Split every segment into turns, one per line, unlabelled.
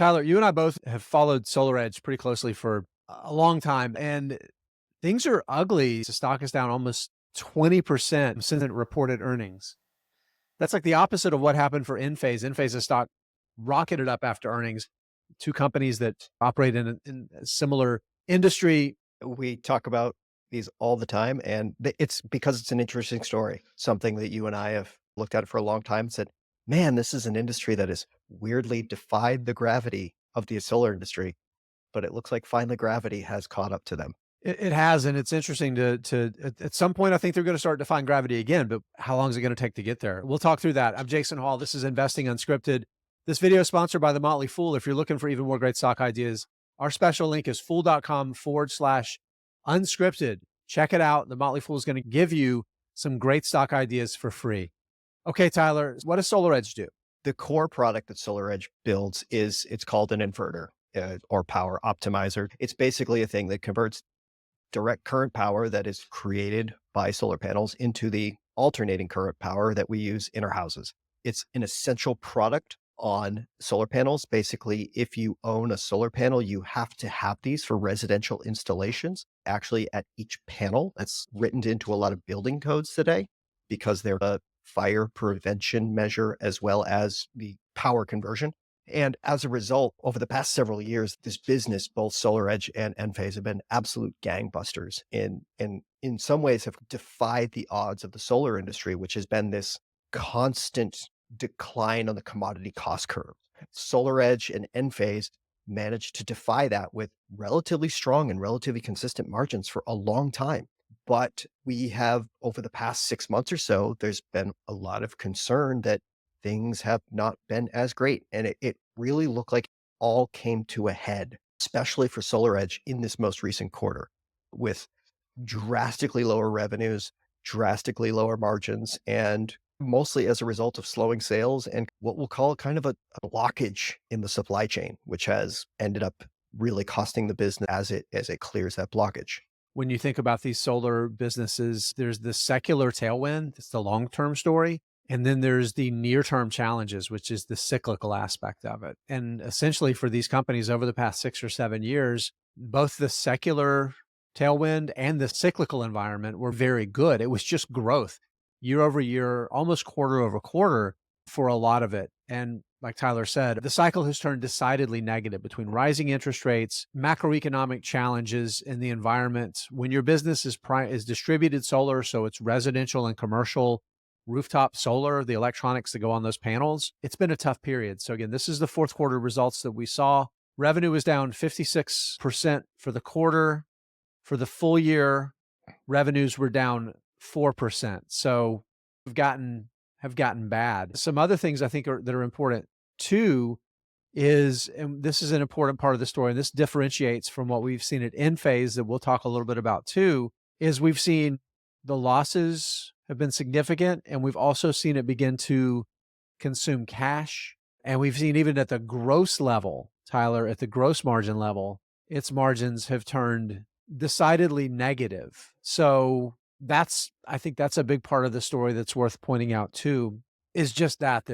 Tyler, you and I both have followed SolarEdge pretty closely for a long time, and things are ugly. The stock is down almost 20% since it reported earnings. That's like the opposite of what happened for Enphase. Enphase's stock rocketed up after earnings. Two companies that operate in a similar industry.
We talk about these all the time, and it's because it's an interesting story, something that you and I have looked at for a long time and said, man, this is an industry that has weirdly defied the gravity of the solar industry, but it looks like finally gravity has caught up to them.
It has, and it's interesting to at some point, I think they're going to start defying gravity again, but how long is it going to take to get there? We'll talk through that. I'm Jason Hall. This is Investing Unscripted. This video is sponsored by The Motley Fool. If you're looking for even more great stock ideas, our special link is fool.com/unscripted. Check it out. The Motley Fool is going to give you some great stock ideas for free. Okay, Tyler, what does SolarEdge do?
The core product that SolarEdge builds is it's called an inverter or power optimizer. It's basically a thing that converts direct current power that is created by solar panels into the alternating current power that we use in our houses. It's an essential product on solar panels. Basically, if you own a solar panel, you have to have these for residential installations. Actually, at each panel, that's written into a lot of building codes today because they're a fire prevention measure as well as the power conversion. And as a result, over the past several years, this business, both SolarEdge and Enphase, have been absolute gangbusters in some ways have defied the odds of the solar industry, which has been this constant decline on the commodity cost curve. SolarEdge and Enphase managed to defy that with relatively strong and relatively consistent margins for a long time. But we have, over the past 6 months or so, there's been a lot of concern that things have not been as great. And it really looked like all came to a head, especially for SolarEdge in this most recent quarter, with drastically lower revenues, drastically lower margins, and mostly as a result of slowing sales and what we'll call kind of a blockage in the supply chain, which has ended up really costing the business as it clears that blockage.
When you think about these solar businesses, there's the secular tailwind, it's the long-term story. And then there's the near-term challenges, which is the cyclical aspect of it. And essentially for these companies over the past 6 or 7 years, both the secular tailwind and the cyclical environment were very good. It was just growth year over year, almost quarter over quarter for a lot of it. And like Tyler said, the cycle has turned decidedly negative between rising interest rates, macroeconomic challenges in the environment. When your business is distributed solar, so it's residential and commercial rooftop solar, the electronics that go on those panels, it's been a tough period. So again, this is the fourth quarter results that we saw. Revenue was down 56% for the quarter. For the full year, revenues were down 4%. So have gotten bad. Some other things I think that are important too is, and this is an important part of the story, and this differentiates from what we've seen at Enphase that we'll talk a little bit about too, is we've seen the losses have been significant, and we've also seen it begin to consume cash. And we've seen even at the gross level, Tyler, at the gross margin level, its margins have turned decidedly negative. So I think that's a big part of the story that's worth pointing out too, is just that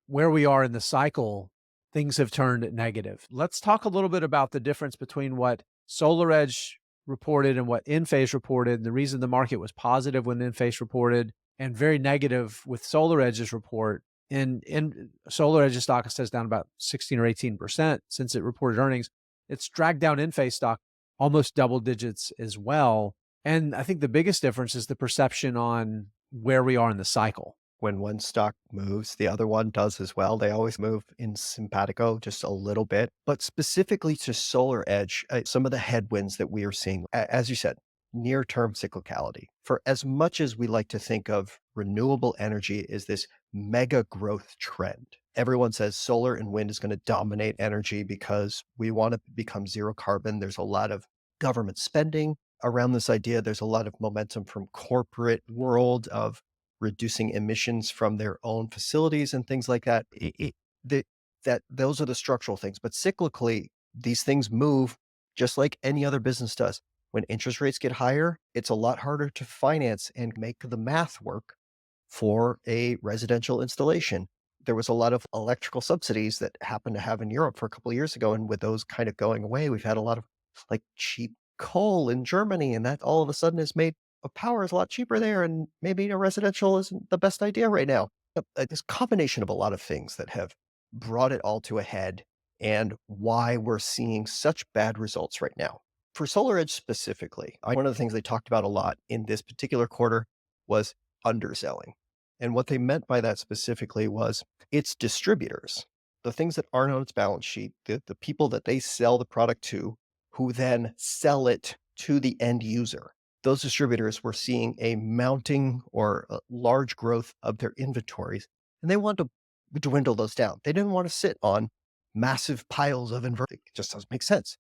where we are in the cycle, things have turned negative. Let's talk a little bit about the difference between what SolarEdge reported and what Enphase reported, and the reason the market was positive when Enphase reported and very negative with SolarEdge's report. In SolarEdge's stock says down about 16 or 18% since it reported earnings. It's dragged down Enphase stock almost double digits as well. And I think the biggest difference is the perception on where we are in the cycle.
When one stock moves, the other one does as well. They always move in simpatico just a little bit. But specifically to SolarEdge, some of the headwinds that we are seeing, as you said, near-term cyclicality. For as much as we like to think of renewable energy as this mega growth trend, everyone says solar and wind is going to dominate energy because we want to become zero carbon. There's a lot of government spending around this idea. There's a lot of momentum from corporate world of reducing emissions from their own facilities and things like that. Those are the structural things. But cyclically, these things move just like any other business does. When interest rates get higher, it's a lot harder to finance and make the math work for a residential installation. there was a lot of electrical subsidies that happened to have in Europe for a couple of years ago. And with those kind of going away, we've had a lot of like cheap coal in Germany, and that all of a sudden has made power is a lot cheaper there. And maybe a residential isn't the best idea right now. This combination of a lot of things that have brought it all to a head and why we're seeing such bad results right now. For SolarEdge specifically, one of the things they talked about a lot in this particular quarter was underselling. And what they meant by that specifically was its distributors, the things that aren't on its balance sheet, the people that they sell the product to, who then sell it to the end user. Those distributors were seeing a mounting or a large growth of their inventories, and they wanted to dwindle those down. They didn't want to sit on massive piles of inventory. It just doesn't make sense.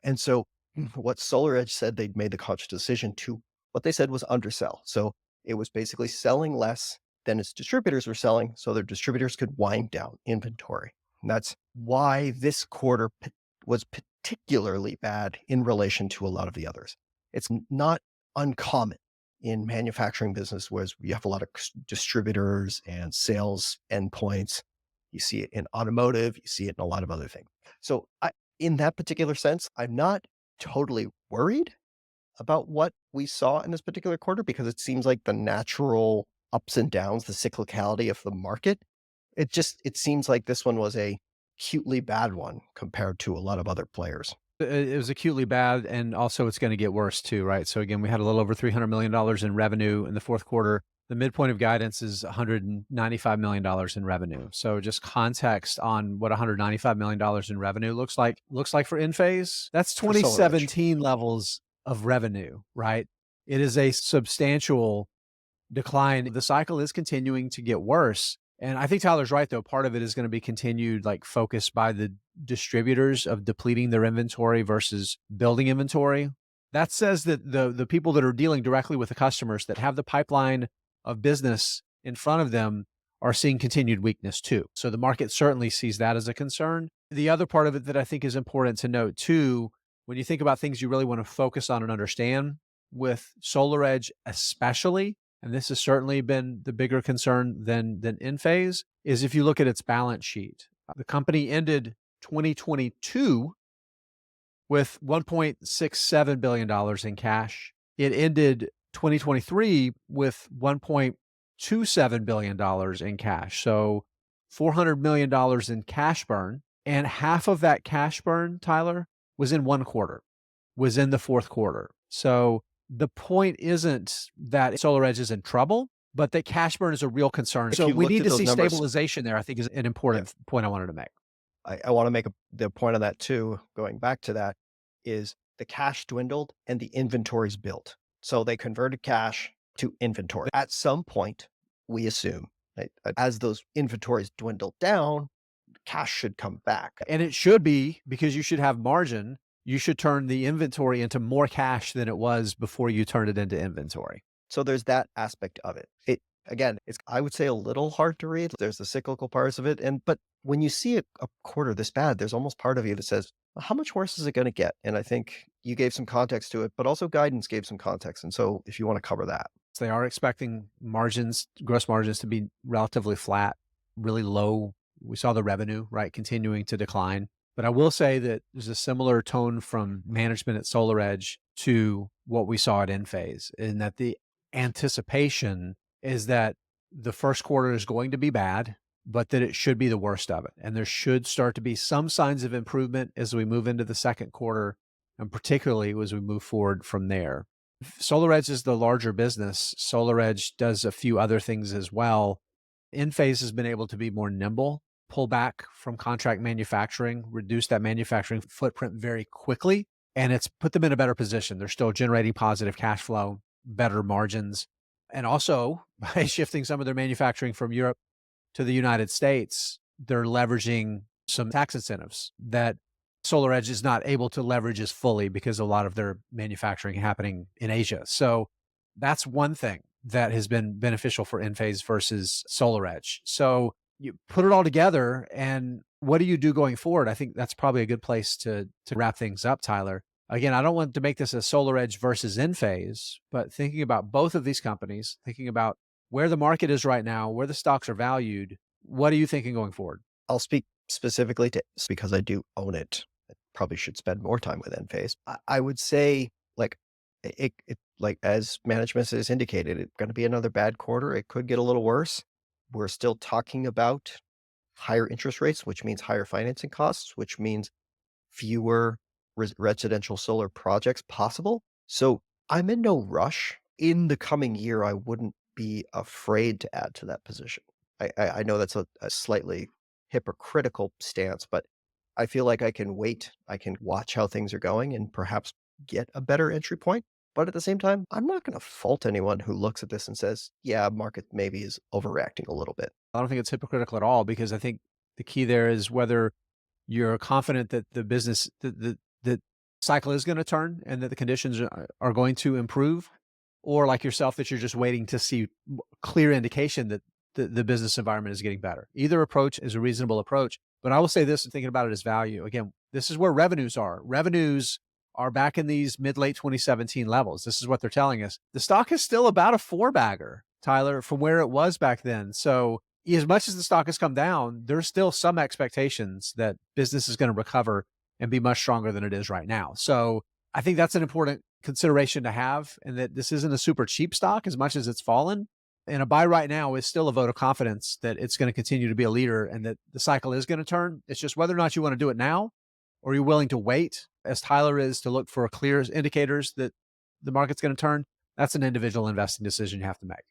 And so what SolarEdge said, they'd made the conscious decision to what they said was undersell. So it was basically selling less than its distributors were selling, so their distributors could wind down inventory. And that's why this quarter was particularly bad in relation to a lot of the others. It's not uncommon in manufacturing business where you have a lot of distributors and sales endpoints. You see it in automotive, you see it in a lot of other things. So in that particular sense, I'm not totally worried about what we saw in this particular quarter because it seems like the natural ups and downs, the cyclicality of the market. It seems like this one was a cutely bad one compared to a lot of other players.
It was acutely bad, and also it's going to get worse too, right? So again, we had a little over $300 million in revenue in the fourth quarter. The midpoint of guidance is $195 million in revenue. So just context on what $195 million in revenue looks like for Enphase. That's
For SolarEdge.
2017 levels of revenue, right? It is a substantial decline. The cycle is continuing to get worse. And I think Tyler's right, though. Part of it is going to be continued focus by the distributors of depleting their inventory versus building inventory. That says that the people that are dealing directly with the customers that have the pipeline of business in front of them are seeing continued weakness too. So the market certainly sees that as a concern. The other part of it that I think is important to note too, when you think about things you really want to focus on and understand with SolarEdge especially, and this has certainly been the bigger concern than Enphase, is if you look at its balance sheet. The company ended 2022 with $1.67 billion in cash. It ended 2023 with $1.27 billion in cash. So $400 million in cash burn. And half of that cash burn, Tyler, was in one quarter, was in the fourth quarter. So the point isn't that SolarEdge is in trouble, but that cash burn is a real concern. So we need to see stabilization there, I think is an important point I wanted to make.
I want to make the point on that too, going back to that, is the cash dwindled and the inventories built. So they converted cash to inventory. At some point, we assume, right, as those inventories dwindle down, cash should come back.
And it should be, because you should have margin. You should turn the inventory into more cash than it was before you turned it into inventory.
So there's that aspect of it. Again, it's, I would say, a little hard to read. There's the cyclical parts of it. But when you see a quarter this bad, there's almost part of you that says, well, how much worse is it going to get? And I think you gave some context to it, but also guidance gave some context. And so if you want to cover that.
So they are expecting gross margins to be relatively flat, really low. We saw the revenue, right, continuing to decline. But I will say that there's a similar tone from management at SolarEdge to what we saw at Enphase, in that the anticipation is that the first quarter is going to be bad, but that it should be the worst of it. And there should start to be some signs of improvement as we move into the second quarter, and particularly as we move forward from there. SolarEdge is the larger business. SolarEdge does a few other things as well. Enphase has been able to be more nimble, pull back from contract manufacturing, reduce that manufacturing footprint very quickly, and it's put them in a better position. They're still generating positive cash flow, better margins, and also by shifting some of their manufacturing from Europe to the United States, they're leveraging some tax incentives that SolarEdge is not able to leverage as fully because a lot of their manufacturing happening in Asia. So that's one thing that has been beneficial for Enphase versus SolarEdge. So you put it all together, and what do you do going forward? I think that's probably a good place to wrap things up, Tyler. Again, I don't want to make this a SolarEdge versus Enphase, but thinking about both of these companies, thinking about where the market is right now, where the stocks are valued, What are you thinking going forward?
I'll speak specifically to because I do own it. I probably should spend more time with Enphase. I would say, like, like as management has indicated, it's going to be another bad quarter. It could get a little worse. We're still talking about higher interest rates, which means higher financing costs, which means fewer residential solar projects possible. So I'm in no rush. In the coming year, I wouldn't be afraid to add to that position. I know that's a slightly hypocritical stance, but I feel like I can wait. I can watch how things are going and perhaps get a better entry point. But at the same time, I'm not going to fault anyone who looks at this and says, yeah, market maybe is overreacting a little bit.
I don't think it's hypocritical at all because I think the key there is whether you're confident that the business, the cycle is going to turn and that the conditions are going to improve, or like yourself, that you're just waiting to see clear indication that the business environment is getting better. Either approach is a reasonable approach. But I will say this, thinking about it as value. Again, this is where revenues are. Revenues are back in these mid late 2017 levels. This is what they're telling us. The stock is still about a four bagger, Tyler, from where it was back then. So as much as the stock has come down, there's still some expectations that business is going to recover and be much stronger than it is right now. So I think that's an important consideration to have, and that this isn't a super cheap stock as much as it's fallen. And a buy right now is still a vote of confidence that it's going to continue to be a leader and that the cycle is going to turn. It's just whether or not you want to do it now or you're willing to wait, as Tyler is, to look for clear indicators that the market's going to turn. That's an individual investing decision you have to make.